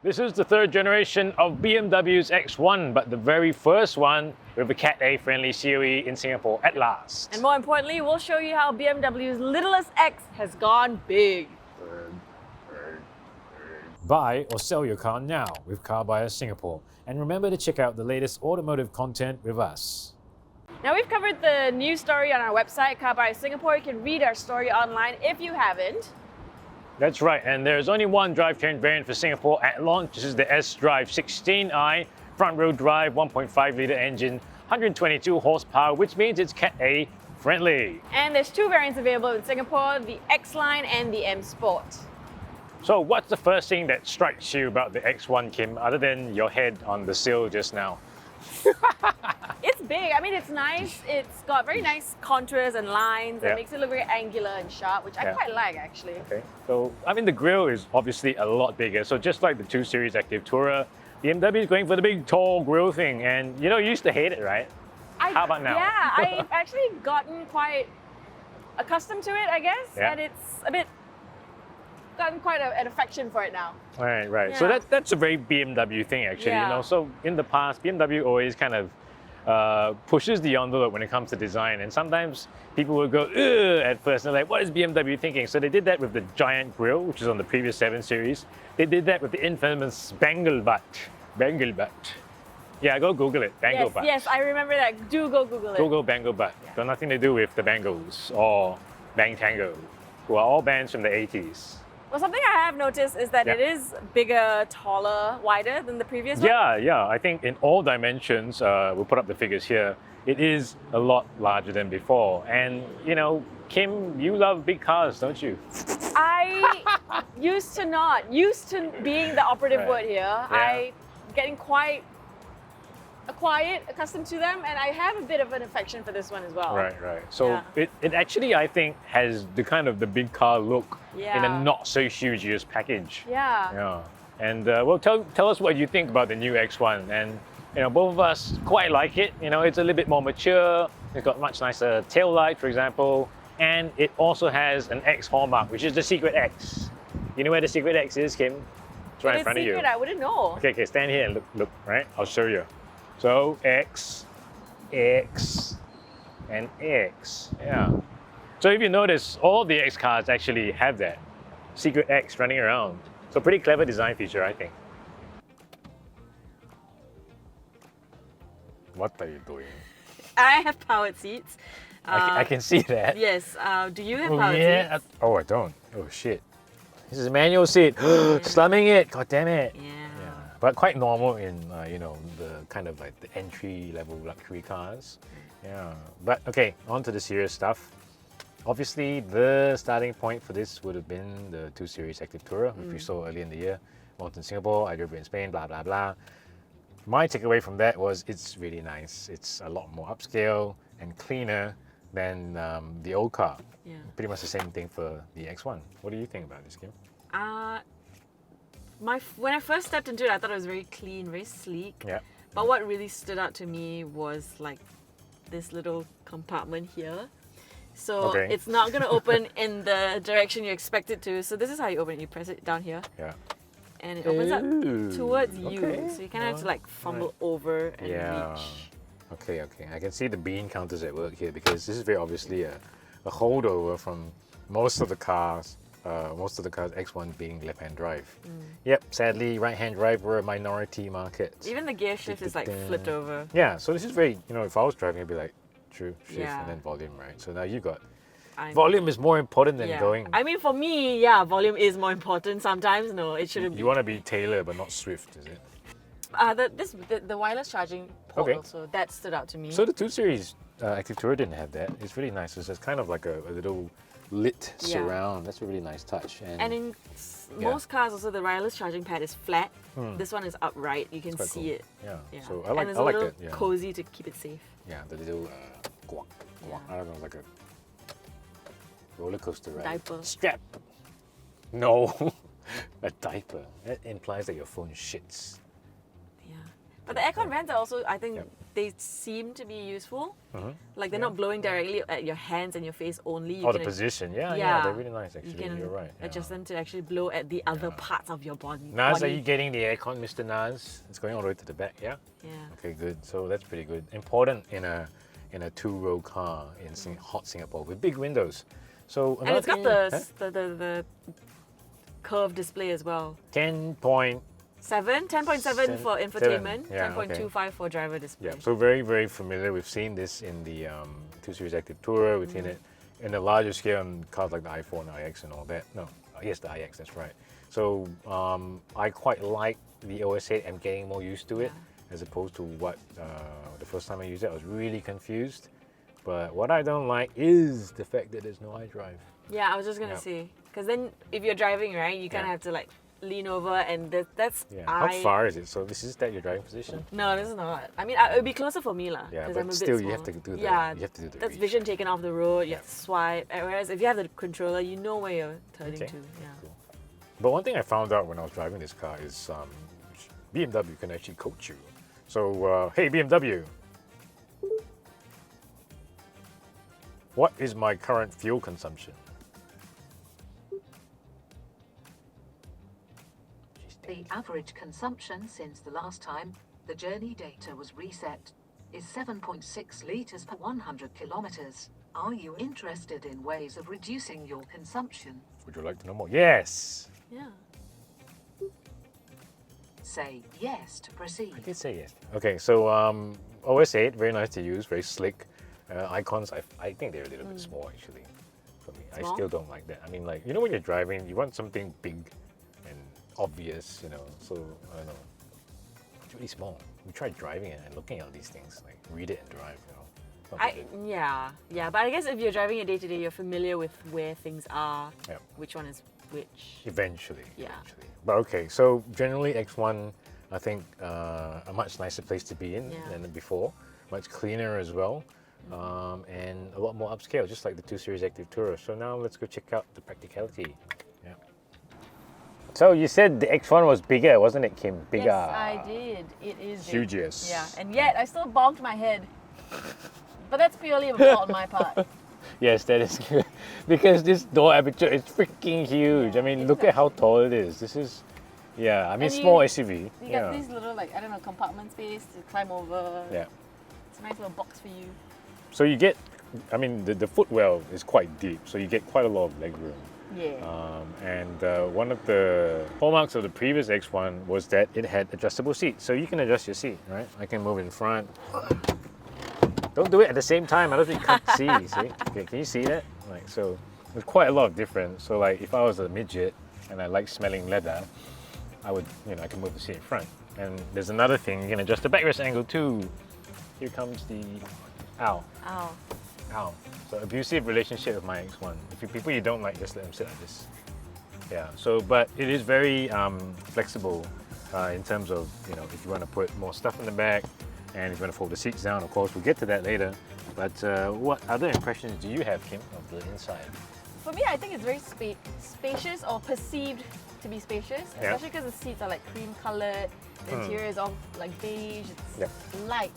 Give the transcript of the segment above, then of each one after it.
This is the third generation of BMW's X1, but the very first one with a Cat A friendly COE in Singapore at last. And more importantly, we'll show you how BMW's littlest X has gone big. Buy or sell your car now with CarBuyer Singapore. And remember to check out the latest automotive content with us. Now we've covered the news story on our website, CarBuyer Singapore. You can read our story online if you haven't. That's right, and there's only one drivetrain variant for Singapore at launch. This is the S-Drive 16i, front-wheel drive, 1.5-litre engine, 122 horsepower, which means it's Cat A friendly. And there's two variants available in Singapore, the X-Line and the M Sport. So what's the first thing that strikes you about the X1, Kim, other than your head on the sill just now? It's big. I mean, it's nice. It's got very nice contours and lines. Yeah. It makes it look very angular and sharp, which I quite like, actually. Okay. So, I mean, the grille is obviously a lot bigger. So just like the 2 Series Active Tourer, BMW is going for the big, tall grille thing. And, you used to hate it, right? How about now? Yeah, I've actually gotten quite accustomed to it, I guess. Yeah. And it's gotten quite an affection for it now. Right. Yeah. So that's a very BMW thing, actually. Yeah. So in the past, BMW always kind of pushes the envelope when it comes to design, and sometimes people will go ugh at first. They're like, "What is BMW thinking?" So they did that with the giant grille, which is on the previous 7 Series. They did that with the infamous Bangle butt. Yeah, go Google it. Bangle butt. Yes, I remember that. Do go Google it. Google Bangle butt. Yeah. Got nothing to do with the Bangles or Bang Tango, who are all bands from the 80s. Well, something I have noticed is that it is bigger, taller, wider than the previous one. Yeah. I think in all dimensions, we'll put up the figures here, it is a lot larger than before. And, Kim, you love big cars, don't you? I used to being the operative word here. Yeah. I'm getting quite accustomed to them, and I have a bit of an affection for this one as well. Right. So it actually, I think, has the big car look in a not so huge use package. Yeah. And well, tell us what you think about the new X1. And both of us quite like it. It's a little bit more mature. It's got much nicer tail light, for example, and it also has an X hallmark, which is the secret X. You know where the secret X is, Kim? It's right in front of you. I wouldn't know. Okay, stand here and look. Right, I'll show you. So X, X, and X. Yeah. So if you notice, all the X cars actually have that secret X running around. So pretty clever design feature, I think. What are you doing? I have powered seats. I can see that. Yes. Do you have powered seats? Oh, I don't. Oh shit. This is a manual seat. Slamming it. God damn it. Yeah. But quite normal in the kind of like the entry-level luxury cars. Yeah. But okay, on to the serious stuff. Obviously, the starting point for this would have been the 2 Series Active Tourer, which we saw earlier in the year. Launched in Singapore, I drove it in Spain, blah, blah, blah. My takeaway from that was it's really nice. It's a lot more upscale and cleaner than the old car. Yeah. Pretty much the same thing for the X1. What do you think about this, Kim? When I first stepped into it, I thought it was very clean, very sleek. Yeah. But what really stood out to me was like this little compartment here. So it's not going to open in the direction you expect it to. So this is how you open it. You press it down here. Yeah. And it opens up towards you. So you kind of have to like fumble over and reach. Okay. I can see the bean counters at work here because this is very obviously a holdover from most of the cars. X1 being left-hand drive. Yep, sadly, right-hand drive were a minority market. Even the gear shift is like flipped over. Yeah, so this is very, if I was driving, I'd be like, true, shift, and then volume, right? So now you got, volume is more important than going. I mean, for me, volume is more important. Sometimes, no, it shouldn't be. You want to be Taylor, but not Swift, is it? The wireless charging port also, that stood out to me. So the 2 Series Active Tourer didn't have that. It's really nice. It's kind of like a little lit surround. That's a really nice touch. And in most cars also the wireless charging pad is flat. This one is upright. You can see it. Yeah. So I like and it's a little that. Yeah. Cozy to keep it safe. Yeah, the little guac. I don't know, like a roller coaster ride. Diaper. Strap. No, a diaper. That implies that your phone shits. Yeah. But the aircon vents are also, I think, they seem to be useful. Like they're not blowing directly at your hands and your face only. You Oh, can the position. Yeah, yeah, they're really nice actually. You can You're right. adjust them to actually blow at the other parts of your body. Naz, are you getting the aircon, Mr. Naz? It's going all the way to the back, yeah? Yeah. Okay, good. So that's pretty good. Important in a two-row car in hot Singapore with big windows. So and it's got the curved display as well. 10.7 10.7 for infotainment, yeah, 10.25 for driver display. Yeah, so very, very familiar. We've seen this in the 2 Series Active Tourer. We've seen it in the larger scale on cars like the i4 and iX and all that. No, yes, the iX, that's right. So I quite like the OS 8. I'm getting more used to it as opposed to what the first time I used it, I was really confused. But what I don't like is the fact that there's no iDrive. Yeah, I was just going to say, because then if you're driving, right, you kind of have to like lean over and that's... Yeah. How far is it? So this is that your driving position? No, this is not. I mean, it would be closer for me lah. Yeah, but I'm a still bit you have to do that. Yeah, you have to do the that's reach. vision taken off the road, you have to swipe. Whereas if you have the controller, you know where you're turning to. Yeah. Cool. But one thing I found out when I was driving this car is BMW can actually coach you. So, hey BMW, what is my current fuel consumption? The average consumption since the last time the journey data was reset is 7.6 litres per 100 kilometres. Are you interested in ways of reducing your consumption? Would you like to know more? Yes! Yeah. Say yes to proceed. I did say yes. Okay, so OS 8, very nice to use, very slick. Icons, I think they're a little bit small actually for me. Small? I still don't like that. I mean, like, you know when you're driving, you want something big and obvious, you know, so I don't know. It's really small. We tried driving it and looking at all these things, like read it and drive, you know. Not that good. Yeah, but I guess if you're driving it day to day, you're familiar with where things are, which one is which. Eventually. Yeah. Eventually. But okay, so generally X1, I think a much nicer place to be in than before. Much cleaner as well. And a lot more upscale, just like the 2 Series Active Tourer. So now let's go check out the practicality. Yeah. So you said the X1 was bigger, wasn't it, Kim? Bigger. Yes, I did. It is Huge, big. yes. Yeah, and yet I still bonked my head. But that's purely a fault on my part. Yes, that is good. Because this door aperture is freaking huge. I mean, look at how tall it is. This is, I mean, small SUV. You got these little, like, I don't know, compartment space to climb over. Yeah. It's a nice little box for you. So you get, I mean, the footwell is quite deep, so you get quite a lot of leg room. Yeah. And one of the hallmarks of the previous X1 was that it had adjustable seats. So you can adjust your seat, right? I can move in front. Don't do it at the same time, otherwise you can't see, see? Okay, can you see that? Like, so there's quite a lot of difference. So like if I was a midget and I like smelling leather, I would, I can move the seat in front. And there's another thing, you can adjust the backrest angle too. Here comes the, ow. So abusive relationship with my X1. If people you don't like, just let them sit like this. Yeah, so, but it is very flexible in terms of, if you want to put more stuff in the back, and if you want to fold the seats down, of course, we'll get to that later. But what other impressions do you have, Kim, of the inside? For me, I think it's very spacious, or perceived to be spacious, especially because the seats are like cream colored, the interior is all like beige, it's light,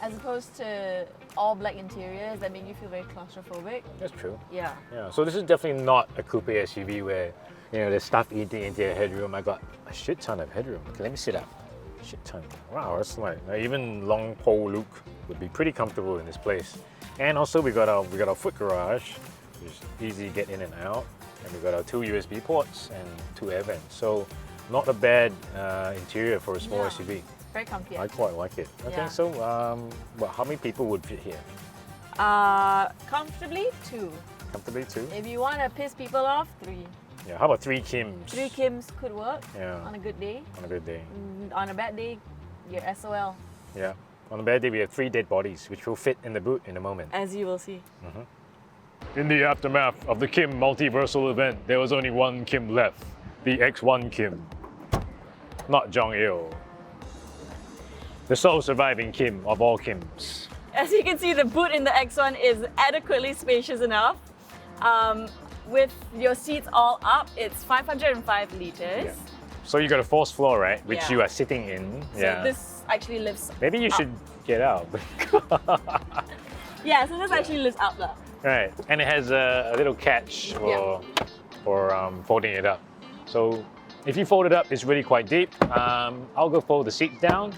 as opposed to all black interiors that make you feel very claustrophobic. That's true. Yeah. Yeah. So this is definitely not a coupe SUV where, there's stuff eating into your headroom. I got a shit ton of headroom. Okay, let me sit up. Shit ton. Wow, that's like even long pole Luke would be pretty comfortable in this place. And also we got our foot garage, which is easy to get in and out. And we got our 2 USB ports and 2 air vents. So not a bad interior for a small SUV. Very comfy. I quite like it. Okay, so how many people would fit here? Comfortably 2. Comfortably 2? If you want to piss people off, 3. Yeah, how about 3 Kims? 3 Kims could work on a good day. On a good day. On a bad day, you're SOL. Yeah. On a bad day, we have 3 dead bodies, which will fit in the boot in a moment. As you will see. In the aftermath of the Kim multiversal event, there was only one Kim left. The X1 Kim. Not Jong-il. The sole surviving Kim of all Kims. As you can see, the boot in the X1 is adequately spacious enough. With your seats all up, it's 505 litres. So you got a fourth floor, right? Which Yeah. you are sitting in. So Yeah. this actually lifts. Maybe you up. should get out. Yeah, so this actually lifts up lah. Right, and it has a little catch for folding it up. So if you fold it up, it's really quite deep. I'll go fold the seats down.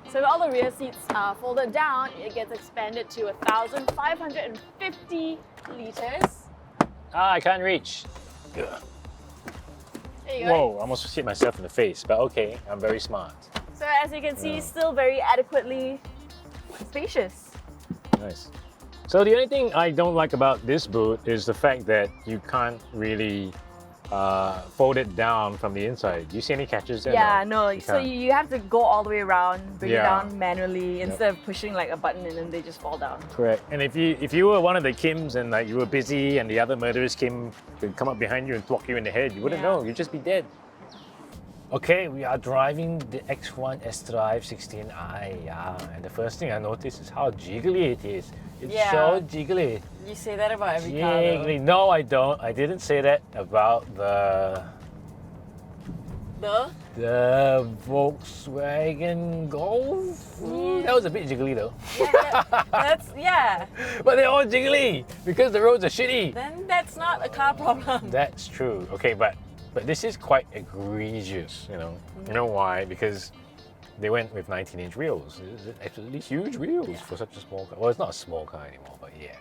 So if all the rear seats are folded down, it gets expanded to 1,550 liters. Ah, I can't reach. Ugh. There you go. Whoa, I almost hit myself in the face, but okay, I'm very smart. So as you can see, still very adequately spacious. Nice. So the only thing I don't like about this boot is the fact that you can't really fold it down from the inside. Do you see any catches there? Yeah, no. You So can't. you have to go all the way around, bring it Yeah. down manually instead of pushing like a button and then they just fall down. Correct. And if you were one of the Kims and like you were busy and the other murderers Kim could come up behind you and thwack you in the head, you wouldn't Yeah. know. You'd just be dead. Okay, we are driving the X1 S-Drive 16i. Yeah, and the first thing I noticed is how jiggly it is. It's Yeah. so jiggly. You say that about every car though. Jiggly. No, I don't. I didn't say that about the Volkswagen Golf. That was a bit jiggly though. Yeah. But they're all jiggly because the roads are shitty. Then that's not a car problem. That's true. Okay, but this is quite egregious, you know. You know why? Because they went with 19-inch wheels. It's absolutely huge wheels for such a small car. Well, it's not a small car anymore, but yeah.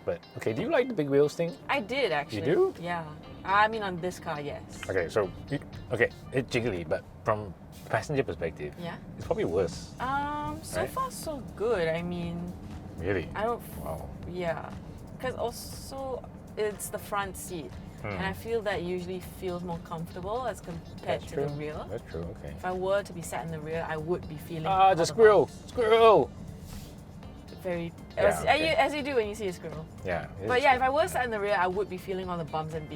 But okay, do you like the big wheels thing? I did actually. You do? Yeah. I mean on this car, yes. Okay, so it's jiggly, but from a passenger perspective, Yeah. it's probably worse. So Right. far so good. I mean, Really? I don't. Wow. Yeah. Because also it's the front seat, and I feel that usually feels more comfortable as compared That's to true. the rear. That's true. Okay. If I were to be sat in the rear, I would be feeling. Ah, all the the squirrel! bumps. Squirrel! Very. Yeah, okay. As you do when you see a squirrel. Yeah. it But is yeah, if true. I were sat in the rear, I would be feeling all the bumps and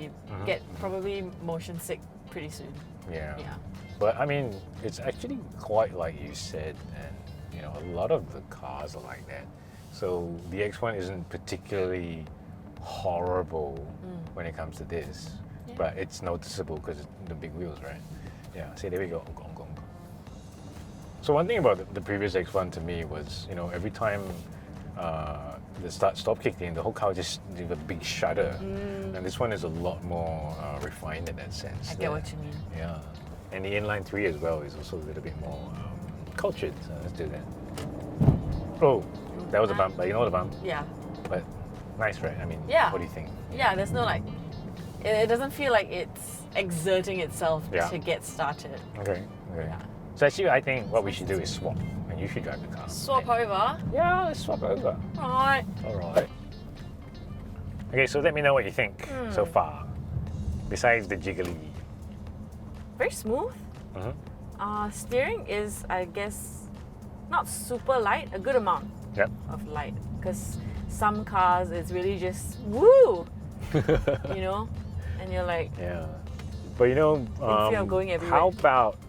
get probably motion sick pretty soon. Yeah. Yeah. But I mean, it's actually quite like you said, and you know, a lot of the cars are like that. So the X1 isn't particularly horrible when it comes to this, Yeah. but it's noticeable because the big wheels, right? Yeah. See, there we go. Gong, gong. So one thing about the previous X1 to me was, you know, every time the start-stop kicked in, the whole car just did a big shudder. And this one is a lot more refined in that sense. I get what you mean. Yeah, and the inline 3 as well is also a little bit more cultured. So let's do that. Oh, that was a bump, but you know the bump. Yeah. But nice, right? I mean, Yeah. what do you think? Yeah, there's no like, it doesn't feel like it's exerting itself Yeah. to get started. Okay. Yeah. So actually, I think what we should do is swap, and you should drive the car. Swap over. Yeah, let's swap over. Right. All right. Okay, so let me know what you think so far. Besides the jiggly. Very smooth. Steering is, I guess, not super light, a good amount Yep. of light. Because some cars, it's really just woo, you know? And you're like, Yeah. But you know, fear of going everywhere.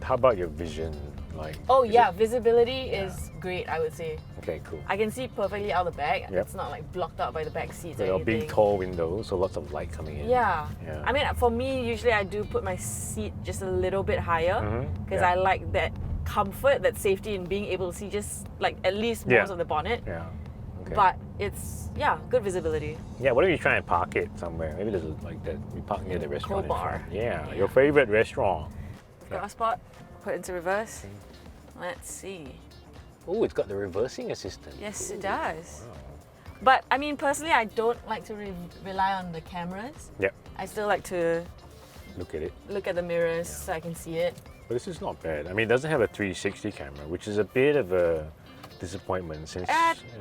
how about your vision? Like. oh is yeah, it- visibility is great, I would say. Okay, cool. I can see perfectly out the back. Yep. It's not like blocked out by the back seats or There are anything. big, tall windows, so lots of light coming in. Yeah. Yeah. I mean, for me, usually I do put my seat just a little bit higher because Yeah. I like that comfort, that safety in being able to see just like at least Yeah. most of the bonnet. Yeah. Okay. But it's, yeah, good visibility. yeah, what if you try and park it somewhere? Maybe there's like that. You park near the restaurant. in Bar. front. Yeah, your favorite restaurant. Got a spot, put into reverse. Let's see. Oh, it's got the reversing assistant. Yes, Ooh. it does. But I mean, personally, I don't like to rely on the cameras. Yep. I still like to Look at it. look at the mirrors so I can see it. But this is not bad. I mean, it doesn't have a 360 camera, which is a bit of a disappointment since. you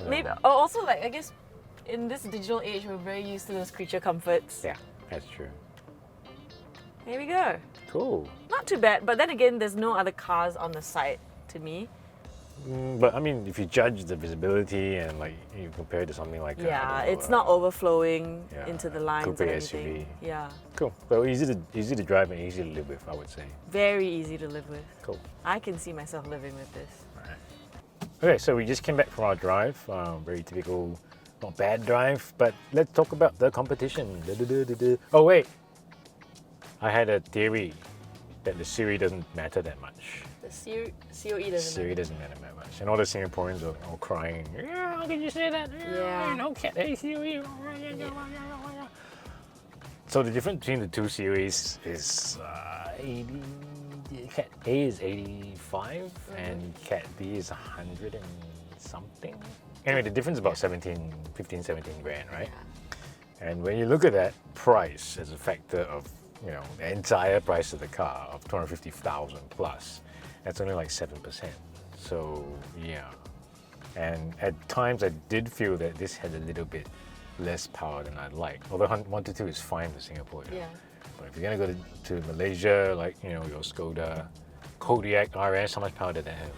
know- Maybe also like I guess in this digital age we're very used to those creature comforts. Yeah, that's true. Here we go. Cool. Not too bad, but then again, there's no other cars on the side to me. But I mean, if you judge the visibility and like you compare it to something like Yeah, it's not overflowing yeah, into the lines coupe or anything. SUV. Yeah, Cool. Well, easy to drive and easy to live with, I would say. very easy to live with. Cool. I can see myself living with this. Okay, so we just came back from our drive. Very typical, not bad drive. But let's talk about the competition. Oh wait, I had a theory. that the Siri doesn't matter that much. The COE doesn't Siri doesn't matter that much. And all the Singaporeans are all crying, yeah, how can you say that? Yeah. You know, Cat A Siri. So the difference between the two series is 80, Cat A is 85 and Cat B is 100 and something. Anyway, the difference is about 15, 17 grand, right? Yeah. And when you look at that price as a factor of, you know, the entire price of the car of 250,000 plus, that's only like 7%. So yeah. And at times I did feel that this had a little bit less power than I'd like. Although 122 is fine for Singapore. Yeah. But if you're gonna go to Malaysia, like, you know, your Skoda Kodiaq RS, how much power did that have?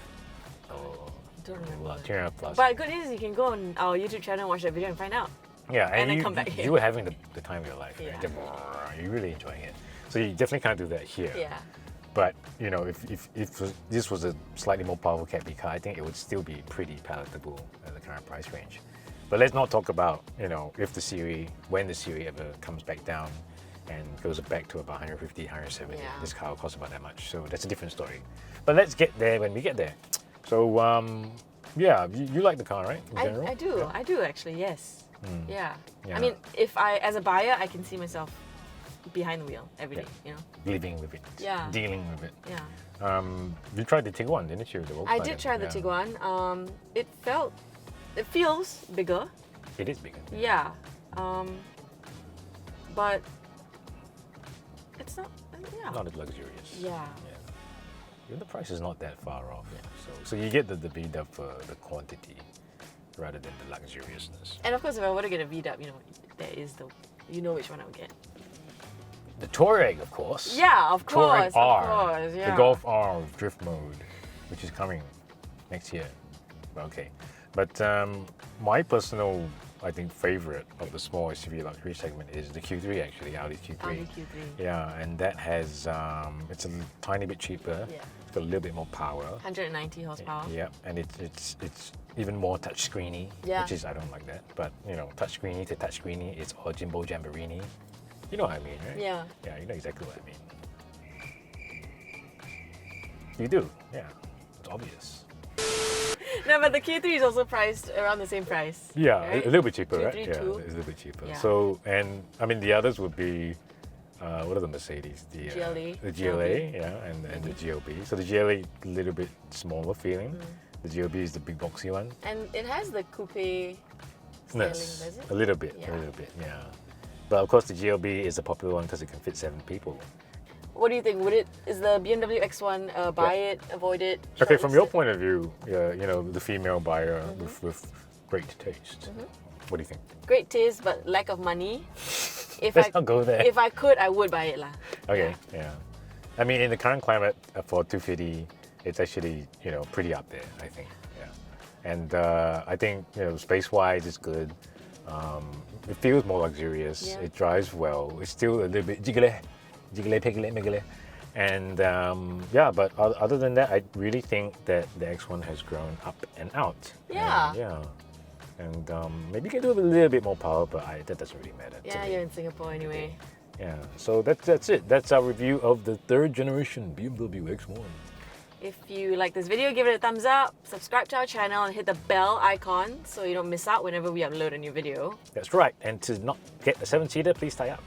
Oh, Don't remember. 300 plus. But good news, you can go on our YouTube channel and watch that video and find out. Yeah, and then you, come back here. you were having the time of your life. Yeah. Right? You're really enjoying it. So you definitely can't do that here. Yeah. But you know, if this was a slightly more powerful Cat B car, I think it would still be pretty palatable at the current price range. But let's not talk about, you know, when the Siri ever comes back down and goes back to about 150, 170. Yeah. This car will cost about that much. So that's a different story. But let's get there when we get there. So yeah, you like the car, right? In general? I do. Yeah. I do actually, yes. Yeah. Yeah. I mean, as a buyer, I can see myself behind the wheel every day, you know? Living with it. Yeah. Dealing with it. Yeah. You tried the Tiguan, didn't you? I did try the Tiguan. It feels bigger. It is bigger. Yeah. But it's not, yeah. Not as luxurious. Yeah. Even the price is not that far off. Yeah. So you get the V-dub for the quantity rather than the luxuriousness. And of course, if I were to get a V-dub, you know, you know which one I would get. The Touareg, of course. Yeah, of Touareg course, R, of course, yeah. the Golf R with drift mode, which is coming next year. Okay, but my personal, I think, favorite of the small SUV luxury segment is the Q3. Actually, Audi Q3. Audi Q3. Yeah, and that has it's a tiny bit cheaper. Yeah. It's got a little bit more power. 190 horsepower. Yeah, and it's even more touchscreeny, Yeah. which is, I don't like that. But you know, touchscreeny to touchscreeny, it's all Jimbo Jamborini. You know what I mean, right? Yeah. Yeah, you know exactly what I mean. You do, yeah. It's obvious. No, but the Q3 is also priced around the same price. Yeah, right? a little bit cheaper, right? Q3 Yeah, too. it's a little bit cheaper. Yeah. So, and I mean, the others would be, what are the Mercedes? The GLA. The GLA, yeah, and the GLB. So the GLA, a little bit smaller feeling. The GLB is the big boxy one. And it has the coupe styling, Yes, does it? a little bit, yeah. But of course, the GLB is a popular one because it can fit 7 people. What do you think? Is the BMW X1 buy it, avoid it? Okay, from shortlist your it? point of view, you know, the female buyer with great taste. What do you think? Great taste, but lack of money. If Let's not go there. If I could, I would buy it lah. Okay, yeah. I mean, in the current climate for 250, it's actually, you know, pretty up there, I think. Yeah. And I think, you know, space-wise, it's good. It feels more luxurious. Yeah. It drives well. It's still a little bit jiggly, piggly, miggly. And yeah, but other than that, I really think that the X1 has grown up and out. Yeah. And, yeah. And maybe you can do a little bit more power, but that doesn't really matter. to Yeah, me. you're in Singapore anyway. Yeah. So that's it. That's our review of the 3rd generation BMW X1. If you like this video, give it a thumbs up, subscribe to our channel and hit the bell icon so you don't miss out whenever we upload a new video. That's right. And to not get a 7-seater, please tie up.